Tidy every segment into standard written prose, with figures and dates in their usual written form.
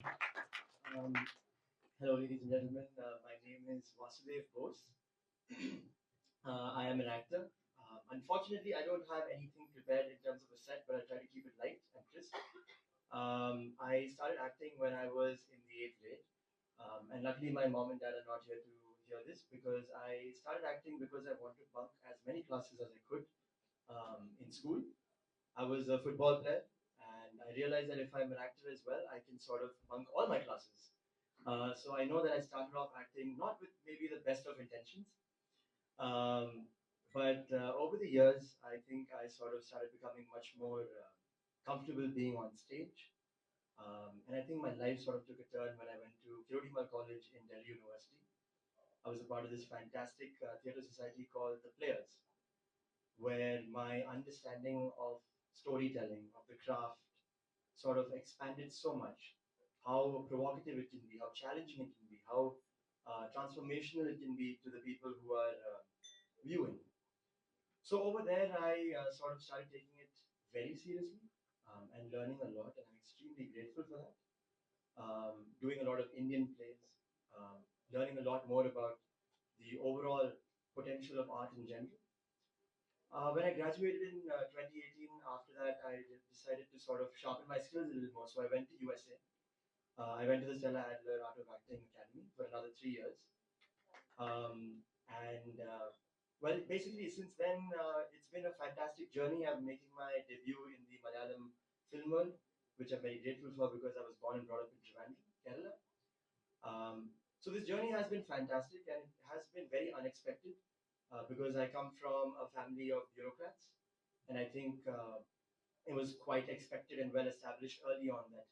Um, Hello, ladies and gentlemen. My name is Vasudev Bose. I am an actor. Unfortunately, I don't have anything prepared in terms of a set, but I try to keep it light and crisp. I started acting when I was in the eighth grade, and luckily my mom and dad are not here to hear this because I started acting because I wanted to bunk as many classes as I could in school. I was a football player, and I realized that if I'm an actor as well, I can sort of bunk all my classes. So I know that I started off acting not with maybe the best of intentions, um, but over the years, I think I sort of started becoming much more comfortable being on stage. And I think my life sort of took a turn when I went to Kirodimal College in Delhi University. I was a part of this fantastic theatre society called the Players, where my understanding of storytelling, of the craft, sort of expanded so much. How provocative it can be, how challenging it can be, how transformational it can be to the people who are viewing. So over there, I sort of started taking it very seriously and learning a lot, and I'm extremely grateful for that. Doing a lot of Indian plays, learning a lot more about the overall potential of art in general. When I graduated in 2018, after that, I decided to sort of sharpen my skills a little more. So I went to USA. I went to the Stella Adler Art of Acting Academy for another 3 years. And well, basically, since then, it's been a fantastic journey. I'm making my debut in the Malayalam film world, which I'm very grateful for because I was born and brought up in Trivandrum, Kerala. So this journey has been fantastic and it has been very unexpected because I come from a family of bureaucrats, and I think it was quite expected and well established early on that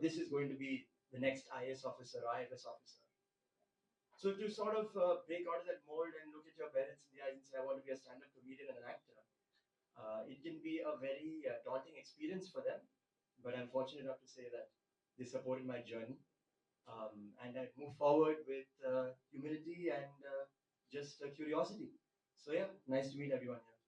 this is going to be the next IS officer or IFS officer. So to sort of break out of that mold and look at your parents in the eyes and say, I want to be a stand-up comedian and an actor, it can be a very daunting experience for them. But I'm fortunate enough to say that they supported my journey, and I moved forward with humility and just curiosity. So yeah, nice to meet everyone here.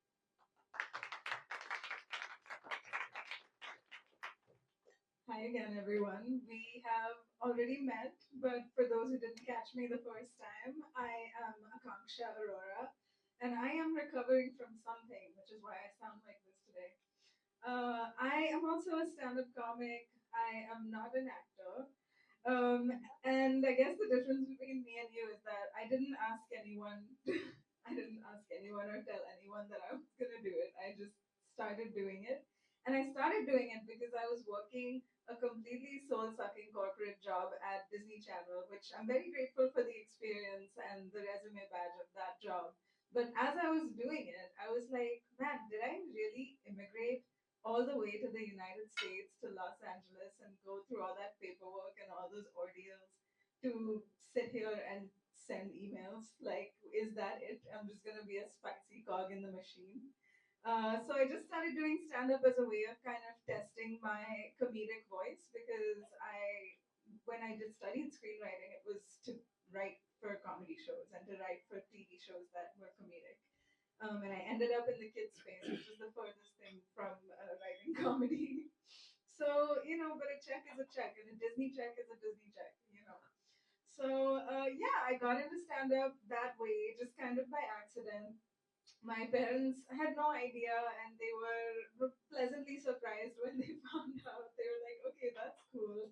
Hi again, everyone. We have already met, but for those who didn't catch me the first time, I am Akanksha Arora, and I am recovering from something, which is why I sound like this today. I am also a stand up comic. I am not an actor. And I guess the difference between me and you is that I didn't ask anyone. I didn't ask anyone or tell anyone that I was gonna do it. I just started doing it, and I started doing it because I was working a completely soul-sucking corporate job at Disney Channel, which I'm very grateful for the experience and the resume badge of that job. But as I was doing it, I was like, man, did I really immigrate all the way to the United States to Los Angeles and go through all that paperwork and all those ordeals to sit here and send emails? Like, is that it? I'm just gonna be a spicy cog in the machine. So I just started doing stand up as a way of kind of testing my comedic voice because when I did studied screenwriting, it was to write for comedy shows and to write for TV shows that were comedic. And I ended up in the kids space, which is the furthest thing from writing comedy. So, but a check is a check, and a Disney check is a Disney check. So, yeah, I got into stand up that way, just kind of by accident. My parents had no idea, and they were pleasantly surprised when they found out. They were like, okay, that's cool.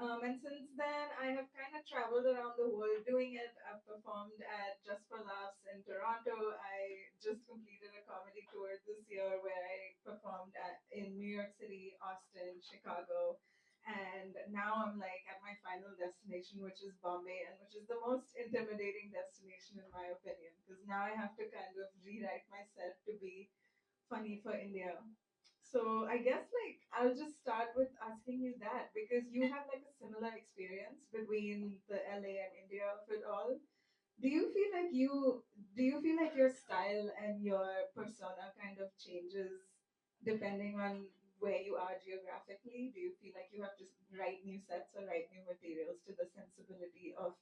And since then, I have kind of traveled around the world doing it. I've performed at Just for Laughs in Toronto. I just completed a comedy tour this year where I performed in New York City, Austin, Chicago. And now I'm like at my final destination, which is Bombay, and which is the most intimidating destination in my opinion, because now I have to kind of rewrite my set to be funny for India. So I guess like I'll just start with asking you that because you have like a similar experience between the LA and India of it all. Do you feel like your style and your persona kind of changes depending on where you are geographically? Do you feel like you have to write new sets or write new materials to the sensibility of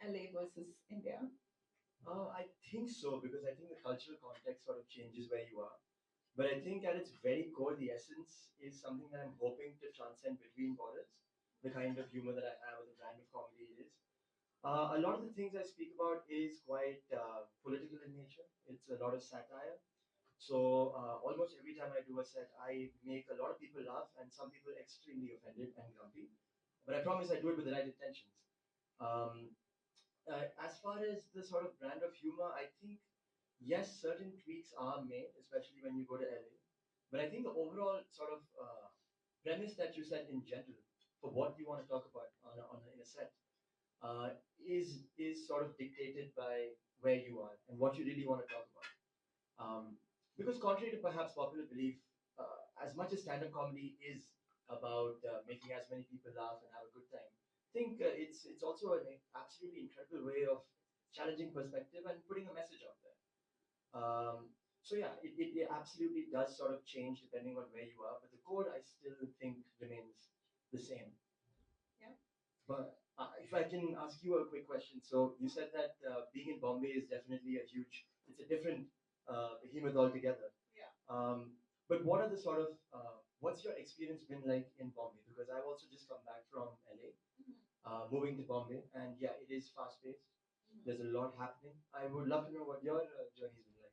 LA versus India? I think so because I think the cultural context sort of changes where you are. But I think at its very core, the essence is something that I'm hoping to transcend between borders. the kind of humor that I have or the brand of comedy it is. A lot of the things I speak about is quite political in nature. It's a lot of satire. So almost every time I do a set, I make a lot of people laugh and some people extremely offended and grumpy. But I promise I do it with the right intentions. Um, as far as the sort of brand of humor, I think yes, certain tweaks are made, especially when you go to LA. But I think the overall sort of premise that you set in general for what you want to talk about in a set is sort of dictated by where you are and what you really want to talk about. Because contrary to perhaps popular belief, as much as stand-up comedy is about making as many people laugh and have a good time, I think it's also an absolutely incredible way of challenging perspective and putting a message out there. So yeah, it absolutely does sort of change depending on where you are, but the core I still think remains the same. Yeah. But if I can ask you a quick question, so you said that being in Bombay is definitely it's a different behemoth altogether. Yeah. But what are the sort of, what's your experience been like in Bombay? Because I've also just come back from LA, moving to Bombay, and yeah, it is fast paced. There's a lot happening. I would love to know what your journey's been like.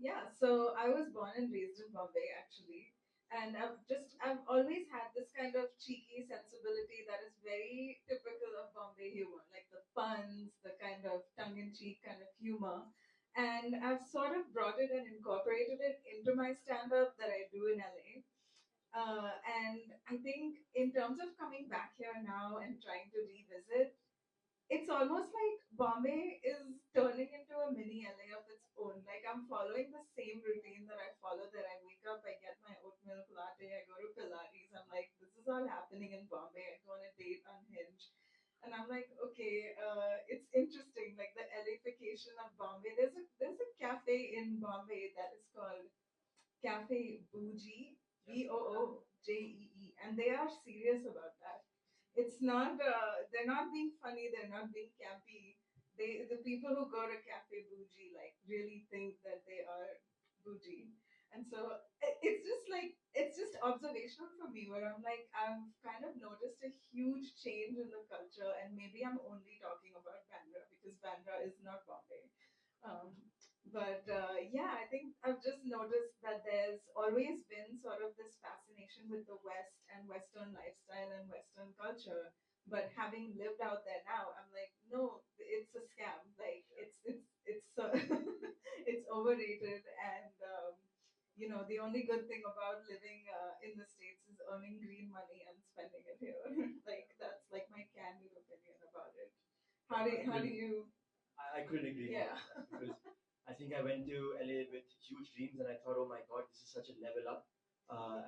Yeah, so I was born and raised in Bombay actually. And I've always had this kind of cheeky sensibility that is very typical of Bombay humor, like the puns, the kind of tongue in cheek kind of humor. And I've sort of brought it and incorporated it into my stand up that I do in LA. And I think in terms of coming back here now and trying to revisit, it's almost like Bombay is turning into a mini LA of its own. Like I'm following the same routine that I follow there. I wake up, I get my oat milk latte, I go to Pilates. I'm like, this is all happening in Bombay. I go on a date on Hinge. And I'm like, okay, it's interesting, like the LAification of Bombay. There's a cafe in Bombay that is called Cafe Bougie, Boojee, and they are serious about that. It's not they're not being funny, they're not being campy. The people who go to Cafe Bougie like really think that they are bougie. And so it's just like it's just observational for me where I'm like I've kind of noticed a huge change in the culture, and maybe I'm only talking about Bandra because Bandra is not Bombay. Um, but yeah, I think I've just noticed that there's always been sort of this fascination with the West and Western lifestyle and Western culture. But having lived out there now, I'm like, no, it's a scam. Like it's it's overrated, and the only good thing about living in the States is earning green money and spending it here. Like that's like my candid opinion about it. How do you? I couldn't agree more Yeah. with that because I think I went to LA with huge dreams and I thought, oh my God, this is such a level up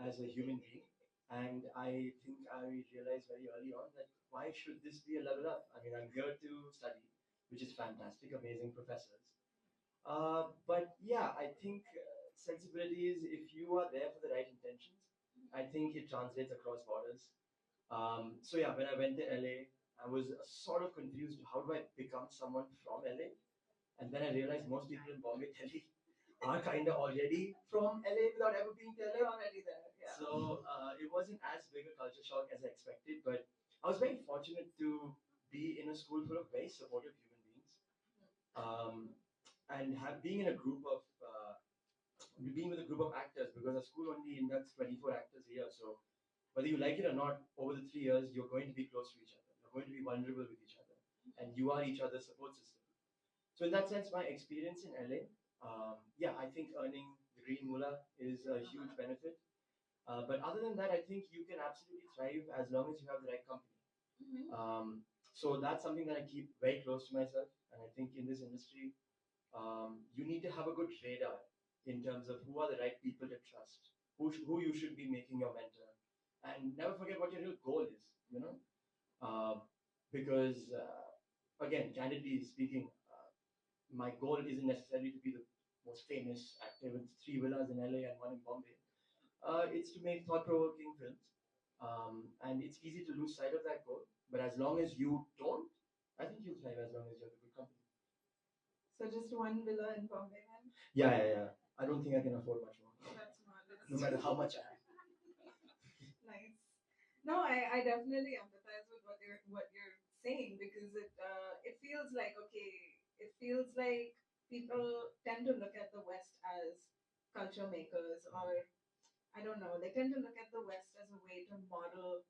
as a human being. And I think I realized very early on that why should this be a level up? I mean, I'm here to study, which is fantastic, amazing professors. But yeah, I think sensibilities, if you are there for the right intentions, I think it translates across borders. So yeah, when I went to LA, I was sort of confused. How do I become someone from LA? And then I realized most people in Bombay, Delhi, are kind of already from LA without ever being to They're LA. already there. Yeah. So it wasn't as big a culture shock as I expected, but I was very fortunate to be in a school full of very supportive human beings. Um, and being in a group of being with a group of actors because our school only inducts 24 actors a year. So whether you like it or not, over the 3 years, you're going to be close to each other. You're going to be vulnerable with each other, and you are each other's support system. So in that sense, my experience in LA, yeah, I think earning the green moolah is a huge benefit. But other than that, I think you can absolutely thrive as long as you have the right company. So that's something that I keep very close to myself. And I think in this industry, you need to have a good radar in terms of who are the right people to trust, who you should be making your mentor, and never forget what your real goal is. Uh, because again, candidly speaking, my goal isn't necessarily to be the most famous actor with 3 villas in LA and one in Bombay. It's to make thought-provoking films, and it's easy to lose sight of that goal. But as long as you don't, I think you'll thrive as long as you have a good company. So just one villa in Bombay then? Yeah, yeah, yeah. I don't think I can afford much more. That's modest. No matter how much I have. Nice. No, I definitely empathize was like, okay, it feels like people tend to look at the West as culture makers, or I don't know, they tend to look at the West as a way to model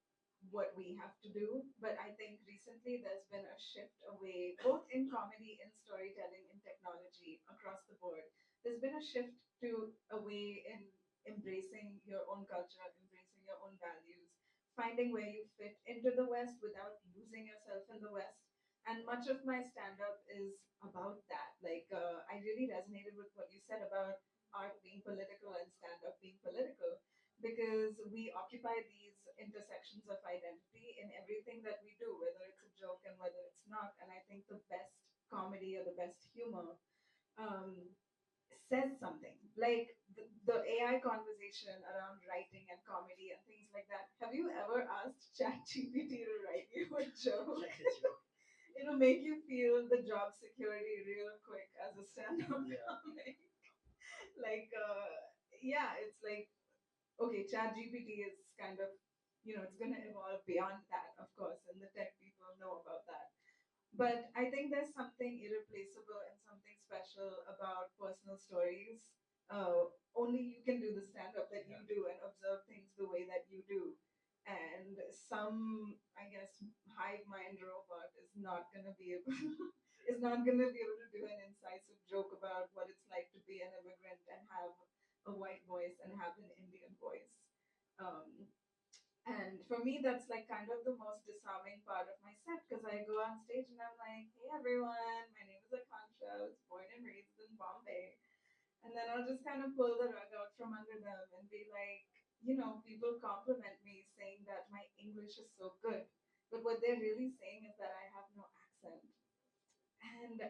what we have to do. But I think recently there's been a shift away, both in comedy, in storytelling, in technology, across the board. There's been a shift to away in embracing your own culture, embracing your own values, finding where you fit into the West without losing yourself in the West. And much of my stand up is about that. Like, I really resonated with what you said about art being political and stand up being political, because we occupy these intersections of identity in everything that we do, whether it's a joke and whether it's not. And I think the best comedy or the best humor um, says something. Like the AI conversation around writing and comedy and things like that. Have you ever asked ChatGPT to write you a joke? It'll make you feel the job security real quick as a stand-up comic. Like, yeah, it's like, okay, Chat GPT is kind of, it's going to evolve beyond that, of course, and the tech people know about that. But I think there's something irreplaceable and something special about personal stories. Only you can do the stand up that you do and observe things the way that you do. And some, I guess, hive mind robot is not going to be able is not going to be able to do an incisive joke about what it's like to be an immigrant and have a white voice and have an Indian voice. Um, and for me, that's like kind of the most disarming part of my set, because I go on stage and I'm like, hey everyone, my name is Akanksha. I was born and raised in Bombay. And then I'll just kind of pull the rug out from under them and be like, people compliment me saying that my English is so good. But what they're really saying is that I have no accent. And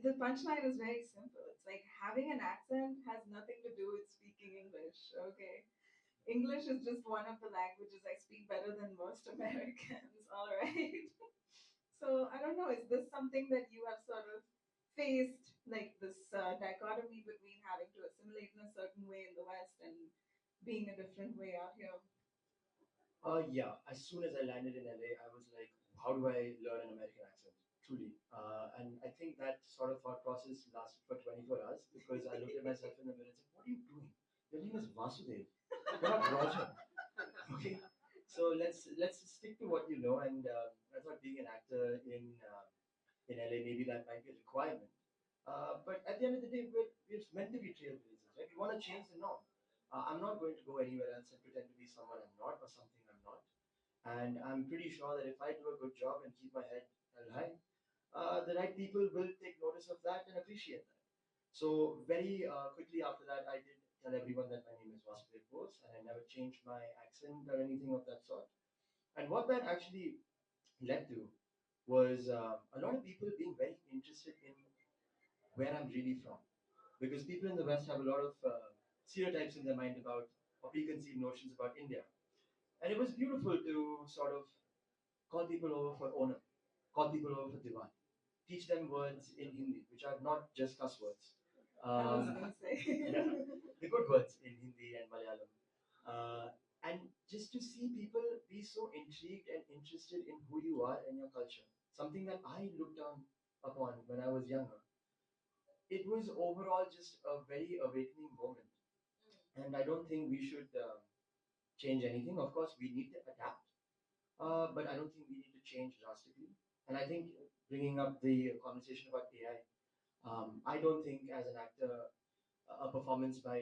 the punchline is very simple. It's like having an accent has nothing to do with speaking English, okay? English is just one of the languages I speak better than most Americans, all right? So I don't know, is this something that you have sort of faced, like this dichotomy between having to assimilate in a certain way in the West and being a different way out here? Yeah. As soon as I landed in LA, I was like, how do I learn an American accent? Truly. And I think that sort of thought process lasted for 24 hours because I looked at myself in the mirror and said, what are you doing? Your name is Vasudev. You're not Roger. Okay. So let's stick to what you know. And I thought being an actor in LA, maybe that might be a requirement. But at the end of the day, we're meant to be trailblazers, right? We want to change the norm. I'm not going to go anywhere else and pretend to be someone I'm not or something I'm not. And I'm pretty sure that if I do a good job and keep my head held high, the right people will take notice of that and appreciate that. So very quickly after that, I did tell everyone that my name is Vasudev Bose, and I never changed my accent or anything of that sort. And what that actually led to was a lot of people being very interested in where I'm really from, because people in the West have a lot of stereotypes in their mind about or preconceived notions about India, and it was beautiful to sort of call people over for Onam, call people over for Diwali, teach them words in Hindi, which are not just cuss words. I was going to say. Yeah, the good words in Hindi and Malayalam. Uh, and just to see people be so intrigued and interested in who you are and your culture, something that I looked down upon when I was younger, it was overall just a very awakening moment. And I don't think we should change anything. Of course, we need to adapt, but I don't think we need to change drastically. And I think bringing up the conversation about AI, I don't think as an actor, a performance by,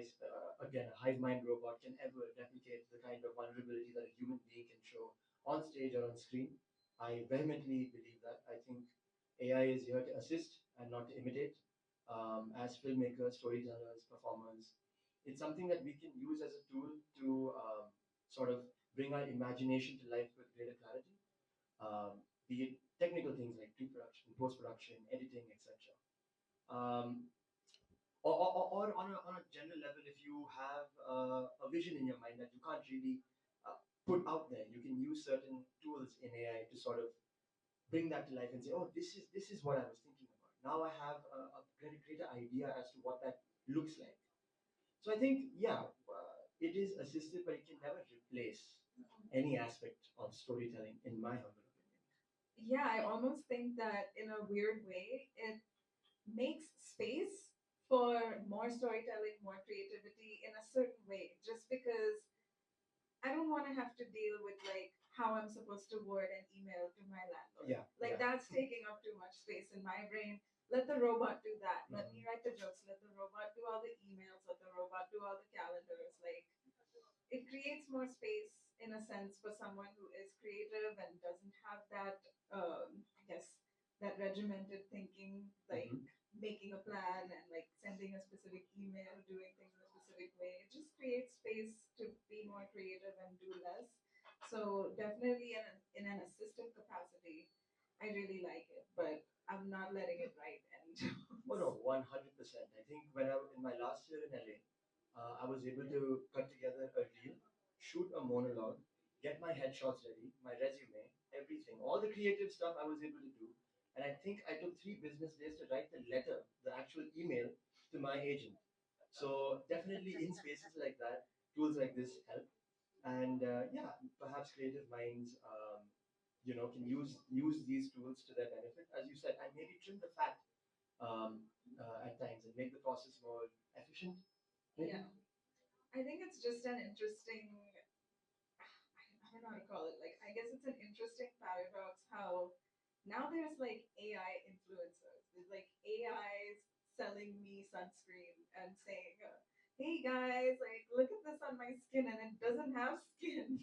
again, a hive mind robot can ever replicate the kind of vulnerability that a human being can show on stage or on screen. I vehemently believe that. I think AI is here to assist and not to imitate. As filmmakers, storytellers, performers, it's something that we can use as a tool to sort of bring our imagination to life with greater clarity, be it technical things like pre-production, post-production, editing, etc. Um, or on a general level, if you have a vision in your mind that you can't really put out there, you can use certain tools in AI to sort of bring that to life and say, oh, this is what I was thinking about. Now I have a greater idea as to what that looks like. So I think, yeah, it is assisted, but it can never replace any aspect of storytelling, in my humble opinion. yeah, I almost think that in a weird way, it makes space for more storytelling, more creativity in a certain way, just because I don't want to have to deal with like how I'm supposed to word an email to my landlord. Yeah, Like yeah. that's taking up too much space in my brain. Let the robot do that. Let me Mhm. write the jokes. Let the robot do all the emails. Let the robot do all the calendars. Like it creates more space in a sense for someone who is creative and doesn't have that I guess that regimented thinking, like Mhm. making a plan and like sending a specific email, doing things in a specific way. It just creates space to be more creative and do less. So definitely in an assistive capacity, I really like it, but I'm not letting it write any Oh jokes. no, 100%. I think when in my last year in LA, I was able to cut together a reel, shoot a monologue, get my headshots ready, my resume, everything, all the creative stuff I was able to do. And I think I took 3 business days to write the letter, the actual email to my agent. So definitely in spaces like that, tools like this help. And yeah, perhaps creative minds, can use these tools to their benefit, as you said, and maybe trim the fat at times and make the process more efficient. Maybe. Yeah, I think it's just an interesting I don't know how to call it. Like, I guess it's an interesting paradox how now there's like AI influencers. There's like AIs selling me sunscreen and saying, "Hey guys, like look at this on my skin, and it doesn't have skin."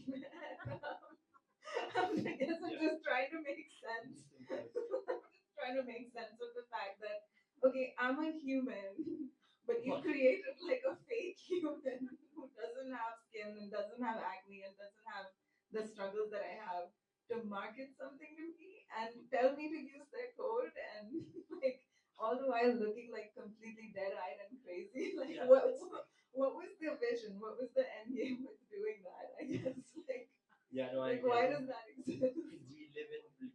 I guess I'm Yeah. just trying to make sense. Interesting choice. Just trying to make sense of the fact that okay, I'm a human, but you What? created like a fake human who doesn't have skin and doesn't have acne and doesn't have the struggles that I have to market something to me and tell me to use their code and like all the while looking like completely dead-eyed and crazy. Like Yeah, what was the vision? What was the end game with doing that? I guess yeah, no, I like agree. I why think does that exist?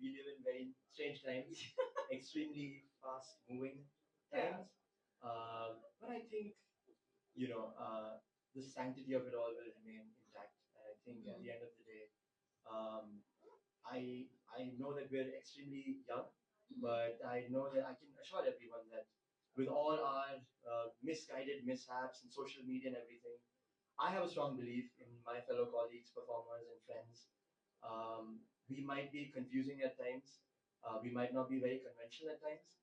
we live in very strange times, extremely fast moving Yeah. times. But I think the sanctity of it all will remain intact. And I think at the Mhm. end of the day, um, I know that we're extremely young, but I know that I can assure everyone that with all our misguided mishaps and social media and everything, I have a strong belief in my fellow colleagues, performers, and friends. We might be confusing at times. We might not be very conventional at times.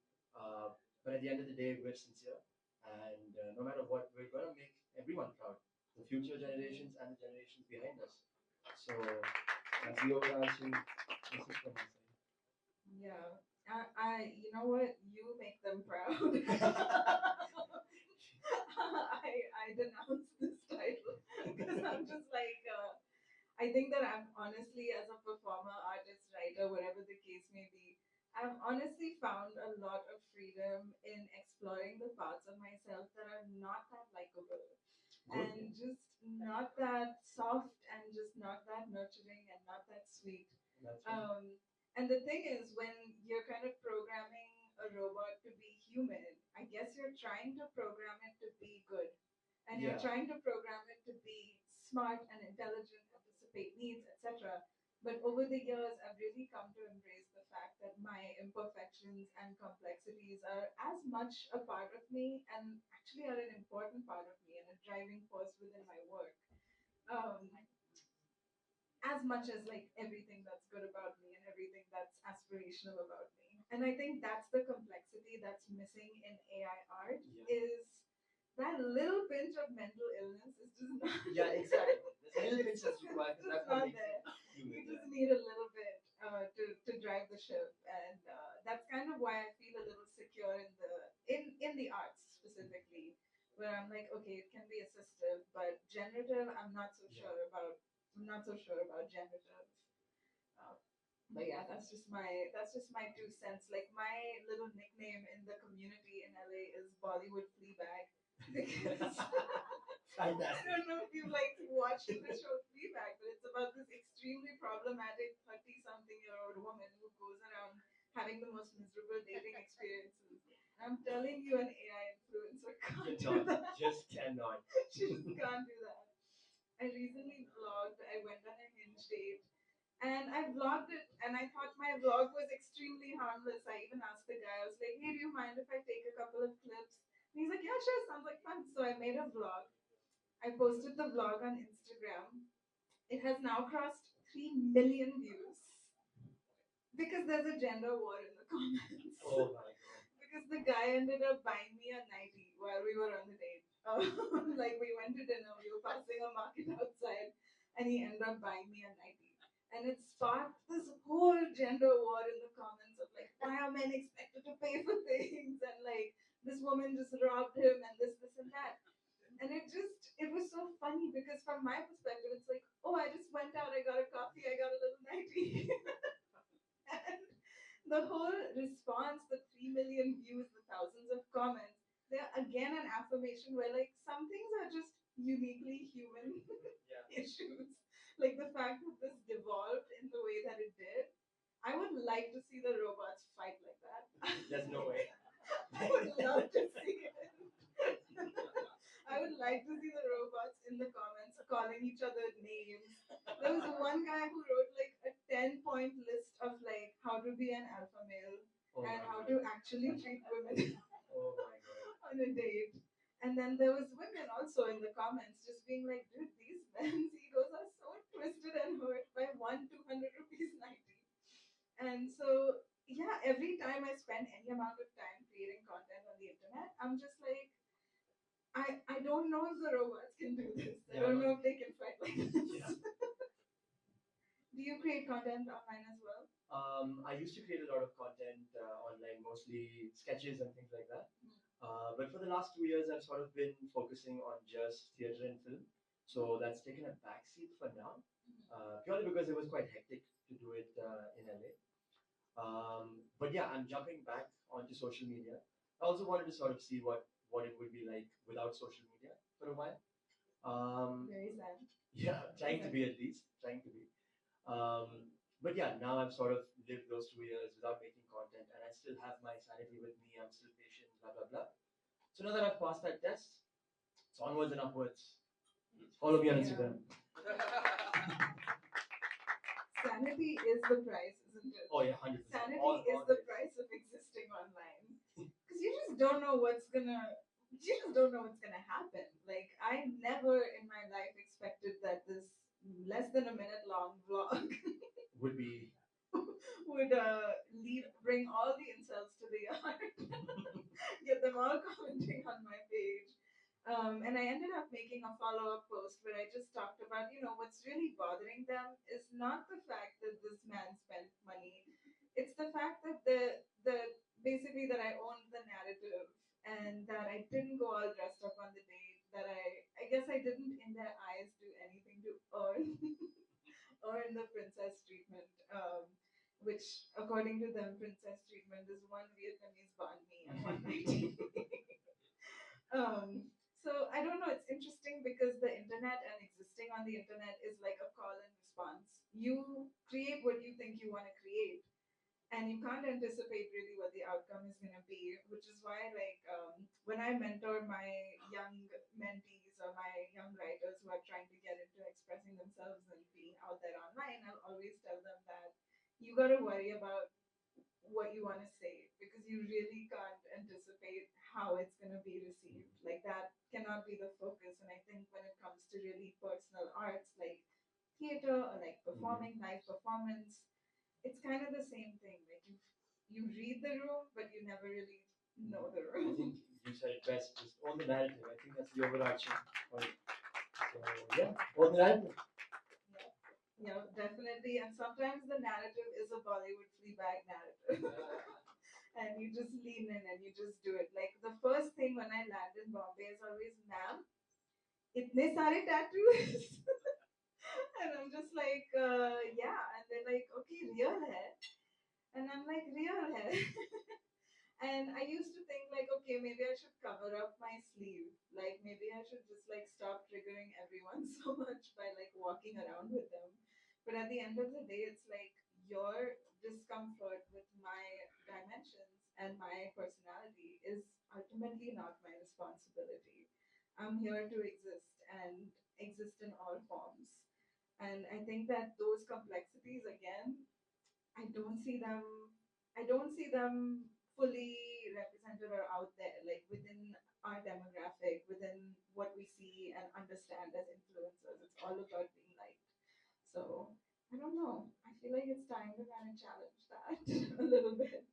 But at the end of the day, we're sincere. And no matter what, we're going to make everyone proud, the future generations and the generations behind us. So that's the overarching message from my side. Yeah. You know what? You make them proud. I denounce this title because I'm just like, I think that I'm honestly, as a performer, artist, writer, whatever the case may be, I've honestly found a lot of freedom in exploring the parts of myself that are not that likable Good. and just not that soft and just not that nurturing and not that sweet. That's right. And the thing is, when you're kind of programming a robot to be human, I guess you're trying to program it to be good. And you're Yeah. trying to program it to be smart and intelligent, anticipate needs, etc. But over the years, I've really come to embrace the fact that my imperfections and complexities are as much a part of me and actually are an important part of me and a driving force within my work. Um, as much as like everything that's good about me and everything that's aspirational about me. And I think that's the complexity that's missing in AI art Yeah. is that little pinch of mental illness is just not Yeah, exactly. There's a little pinch it's that's required because just that's what not makes it there. human. You Yeah. just need a little bit to drive the ship, and that's kind of why I feel a little secure in the arts specifically, where I'm like, okay, it can be assistive, but generative, I'm not so Yeah. sure about. I'm not so sure about generative. Uh, but yeah, that's just my 2 cents. Like my little nickname in the community in LA is Bollywood Fleabag because I Fantastic. don't know if you've like watched the show Fleabag, but it's about this extremely problematic 30-something-year-old woman who goes around having the most miserable dating experiences. I'm telling you, an AI influencer can't do Cannot. that. Just cannot. She just can't do that. I recently vlogged. I went on a hinge date and I vlogged it, and I thought my vlog was posted the vlog on Instagram. It has now crossed 3 million views because there's a gender war in the comments. Oh my god. Because the guy ended up buying me a nightie while we were on the date. Like we went to dinner, we were passing a market outside, and he ended up buying me a nightie. And it sparked this whole gender war in the comments of like, why are men expected to pay for things? And like, this woman just robbed him, and this, and that. And it was so funny because from my perspective, it's like, oh, I just went out, I got a coffee, I got a little nightie. And the whole response, the 3 million views, the thousands of comments, they're again an affirmation where like some things are just uniquely human Yeah. issues. Like the fact that this devolved in the way that it did. I would like to see the robots fight like that. There's no way. I would love to see it. I would like to see the robots in the comments calling each other names. There was one guy who wrote like a 10-point list of like how to be an alpha male Oh and my how god. to actually treat women Oh my god. on a date. And then there was women also in the comments just being like, dude, these men's egos are so twisted and hurt by one 200 rupees 90. And so, yeah, every time I spend any amount of time creating content on the internet, I'm just like, I don't know if the robots can do this. I Yeah, don't no. know if they can fight like this. Yeah. Do you create content online as well? I used to create a lot of content online, mostly sketches and things like that. But for the last 2 years, I've sort of been focusing on just theatre and film. So that's taken a backseat for now, purely because it was quite hectic to do it in LA. But yeah, I'm jumping back onto social media. I also wanted to sort of see what it would be like without social media for a while. Very sad. Yeah, trying to be at least, trying to be. But yeah, now I've sort of lived those 2 years without making content, and I still have my sanity with me. I'm still patient, blah blah blah. So now that I've passed that test, it's onwards and upwards. Follow me on Yeah. Instagram. Sanity is the price, isn't it? Oh yeah, 100%. Sanity All is the price of existing online. Because you just don't know what's gonna. You just don't know what's gonna happen. Like I never in my life expected that this less than a minute long vlog would be. would bring all the insults to the yard, get them all commenting on my page. And I ended up making a follow up post where I just talked about, what's really bothering them is not the fact that this man spent money. It's the fact that the basically that I owned the narrative and that I didn't go all dressed up on the date, that I guess I didn't in their eyes do anything to earn earn the princess treatment. Which according to them, princess treatment is one Vietnamese banh mi and one night. So I don't know. It's interesting because the internet and existing on the internet is like a call and response. You create what you think you want to create, and you can't anticipate really what the outcome is going to be. Which is why, like, when I mentor my young mentees or my young writers who are trying to get into expressing themselves and being out there online, I'll always tell them that you got to worry about what you want to say because you really can't anticipate how it's going to be received. Like that cannot be the focus. And I think when it comes to really personal arts like theater or like performing live performance, it's kind of the same thing. Like you read the room, but you never really know the I room. think you said it best. Just own the narrative. I think that's the overarching point. So yeah, own the narrative. Yeah, definitely. And sometimes the narrative is a Bollywood Fleabag narrative. And you just lean in and you just do it. Like the first thing when I land in Bombay is always, ma'am, itne sare tattoos. And I'm just like, yeah. And they're like, okay, real hai. And I'm like, real hai. And I used to think like, okay, maybe I should cover up my sleeve. Like maybe I should just like stop triggering everyone so much by like walking around with them. But at the end of the day, it's like your discomfort with my dimensions and my personality is ultimately not my responsibility. I'm here to exist and exist in all forms. And I think that those complexities again, I don't see them I don't see them fully represented or out there, like within our demographic, within what we see and understand trying to kind of challenge that a little bit.